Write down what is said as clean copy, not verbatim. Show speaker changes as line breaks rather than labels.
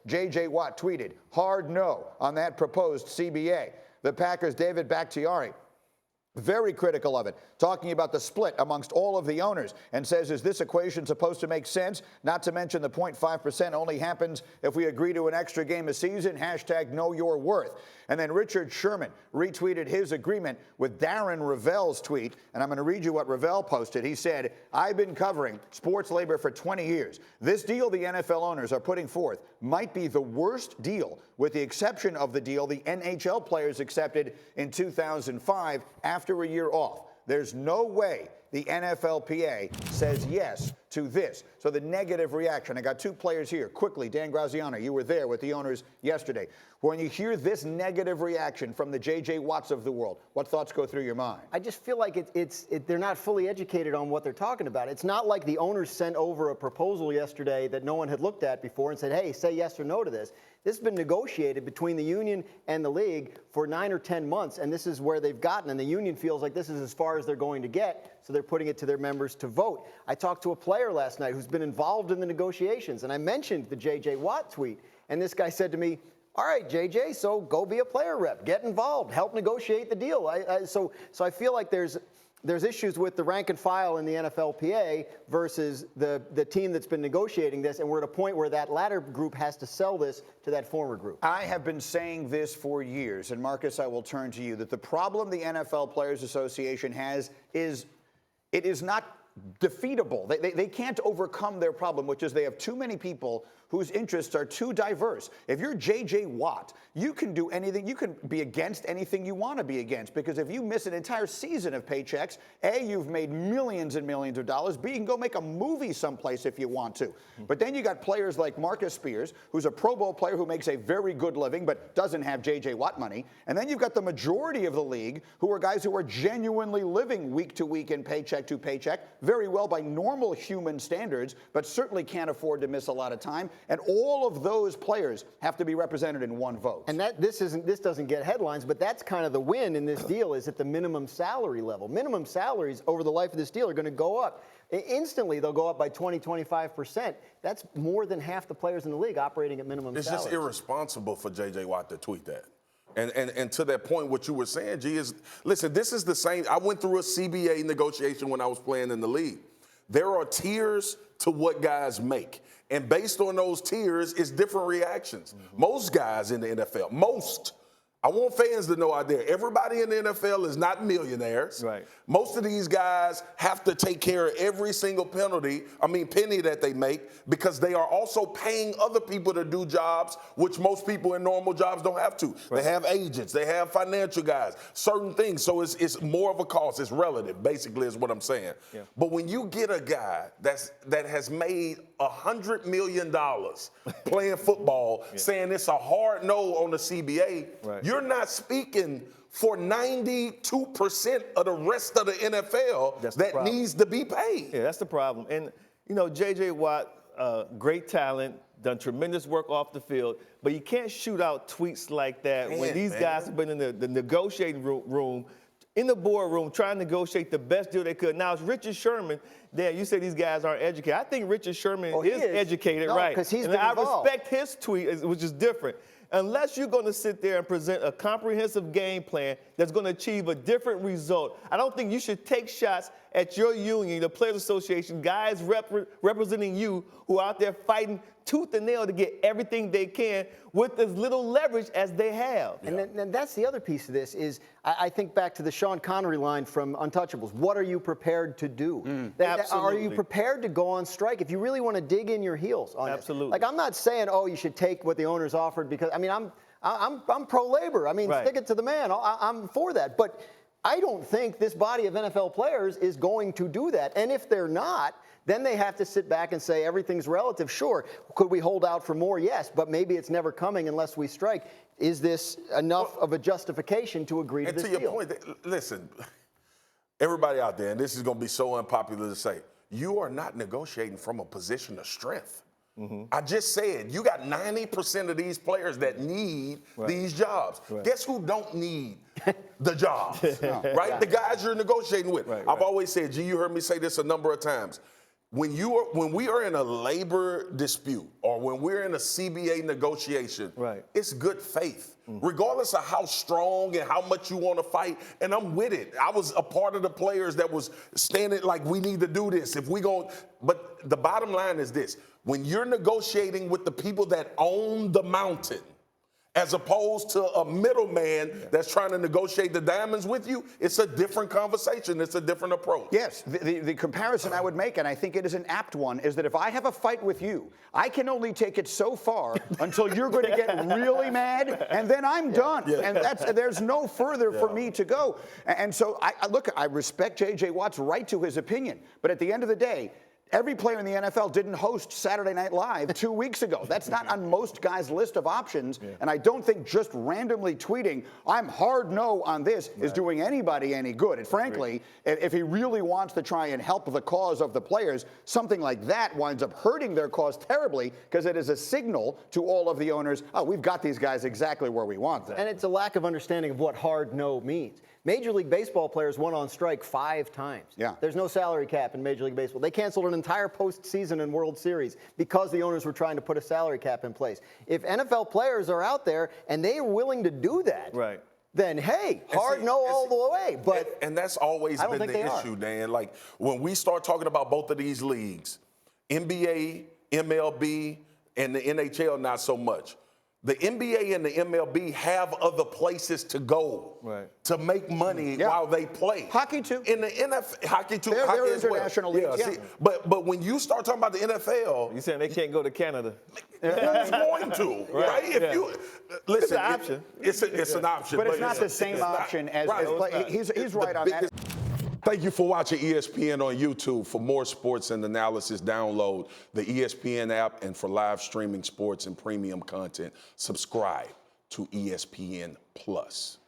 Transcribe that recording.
J.J. Watt tweeted, hard no on that proposed CBA. The Packers' David Bakhtiari, very critical of it, talking about the split amongst all of the owners, and says, is this equation supposed to make sense? Not to mention the 0.5% only happens if we agree to an extra game a season, hashtag know your worth. And then Richard Sherman retweeted his agreement with Darren Ravel's tweet, and I'm going to read you what Ravel posted. He said, I've been covering sports labor for 20 years. This deal the NFL owners are putting forth might be the worst deal, with the exception of the deal the NHL players accepted in 2005 after a year off. There's no way the NFLPA says yes to this. So the negative reaction, I got two players here. Quickly, Dan Graziano, you were there with the owners yesterday. When you hear this negative reaction from the J.J. Watts of the world, what thoughts go through your mind?
I just feel like they're not fully educated on what they're talking about. It's not like the owners sent over a proposal yesterday that no one had looked at before and said, hey, say yes or no to this. This has been negotiated between the union and the league for 9 or 10 months, and this is where they've gotten. And the union feels like this is as far as they're going to get, so they're putting it to their members to vote. I talked to a player last night who's been involved in the negotiations, and I mentioned the J.J. Watt tweet, and this guy said to me, all right, JJ, so go be a player rep, get involved, help negotiate the deal. So I feel like there's issues with the rank and file in the NFLPA versus the team that's been negotiating this, and we're at a point where that latter group has to sell this to that former group.
I have been saying this for years, and Marcus, I will turn to you, that the problem the NFL Players Association has is it is not defeatable. They can't overcome their problem, which is they have too many people whose interests are too diverse. If you're J.J. Watt, you can do anything. You can be against anything you want to be against, because if you miss an entire season of paychecks, A, you've made millions and millions of dollars. B, you can go make a movie someplace if you want to. But then you got players like Marcus Spears, who's a Pro Bowl player who makes a very good living but doesn't have J.J. Watt money. And then you've got the majority of the league who are guys who are genuinely living week to week and paycheck to paycheck very well by normal human standards, but certainly can't afford to miss a lot of time. And all of those players have to be represented in one vote.
And this doesn't get headlines, but that's kind of the win in this deal, is at the minimum salary level. Minimum salaries over the life of this deal are going to go up. Instantly, they'll go up by 20-25%. That's more than half the players in the league operating at minimum salaries.
It's just irresponsible for J.J. Watt to tweet that. And to that point, what you were saying, G, is, listen, this is the same. I went through a CBA negotiation when I was playing in the league. There are tiers to what guys make. And based on those tiers, it's different reactions. Most guys in the NFL, I want fans to know out there, everybody in the NFL is not millionaires.
Right.
Most of these guys have to take care of every single penny that they make, because they are also paying other people to do jobs, which most people in normal jobs don't have to. Right. They have agents, they have financial guys, certain things. So it's more of a cost. It's relative, basically, is what I'm saying. Yeah. But when you get a guy that has made $100 million playing football, saying it's a hard no on the CBA, right, you're not speaking for 92% of the rest of the NFL that needs to be paid.
Yeah, that's the problem. And, you know, J.J. Watt, great talent, done tremendous work off the field, but you can't shoot out tweets like that when these guys have been in the negotiating room, in the boardroom, trying to negotiate the best deal they could. Now, it's Richard Sherman. Dan, you say these guys aren't educated. I think Richard Sherman is educated, right?
Because he's
and
been
I
involved.
respect his tweet, which is different. Unless you're going to sit there and present a comprehensive game plan that's going to achieve a different result, I don't think you should take shots at your union, the Players Association, guys representing you who are out there fighting tooth and nail to get everything they can with as little leverage as they have.
And then that's the other piece of this is, I think back to the Sean Connery line from Untouchables. What are you prepared to do?
Absolutely.
Are you prepared to go on strike if you really want to dig in your heels on it?
Absolutely.
Like, I'm not saying, oh, you should take what the owners offered, because, I mean, I'm pro-labor. I mean, stick it to the man. I'm for that. But I don't think this body of NFL players is going to do that. And if they're not, then they have to sit back and say everything's relative. Sure, could we hold out for more? Yes, but maybe it's never coming unless we strike. Is this enough of a justification to agree to this deal?
And to your point, listen, everybody out there, and this is going to be so unpopular to say, you are not negotiating from a position of strength. I just said, you got 90% of these players that need these jobs. Guess who don't need the jobs, right? The guys you're negotiating with. I've always said, G, you heard me say this a number of times. when we are in a labor dispute or when we're in a CBA negotiation,
right,
it's good faith, regardless of how strong and how much you want to fight. And I'm with it. I was a part of the players that was standing like, we need to do this. But the bottom line is this: when you're negotiating with the people that own the mountain, as opposed to a middleman that's trying to negotiate the diamonds with you, it's a different conversation. It's a different approach.
Yes, the comparison I would make, and I think it is an apt one, is that if I have a fight with you, I can only take it so far until you're going to get really mad, and then I'm done.
Yeah.
And there's no further for me to go. And so, I respect J.J. Watt's right to his opinion, but at the end of the day, every player in the NFL didn't host Saturday Night Live 2 weeks ago. That's not on most guys' list of options. Yeah. And I don't think just randomly tweeting, I'm hard no on this, is doing anybody any good. And frankly, if he really wants to try and help the cause of the players, something like that winds up hurting their cause terribly, because it is a signal to all of the owners, oh, we've got these guys exactly where we want them.
And it's a lack of understanding of what hard no means. Major League Baseball players went on strike 5 times.
Yeah.
There's no salary cap in Major League Baseball. They canceled an entire postseason and World Series because the owners were trying to put a salary cap in place. If NFL players are out there and they are willing to do that,
right,
then hey, hard no all the way. But
and that's always been the issue, Dan. Like when we start talking about both of these leagues, NBA, MLB, and the NHL, not so much. The NBA and the MLB have other places to go to make money while they play.
Hockey too.
In the NFL, hockey too.
They're international leagues.
Yeah. See, but when you start talking about the NFL,
you saying they can't go to Canada?
Who's going to? Right? If you listen,
it's an option.
It's an option,
but it's not the same option as he's right on that.
Thank you for watching ESPN on YouTube. For more sports and analysis, download the ESPN app, and for live streaming sports and premium content, subscribe to ESPN Plus.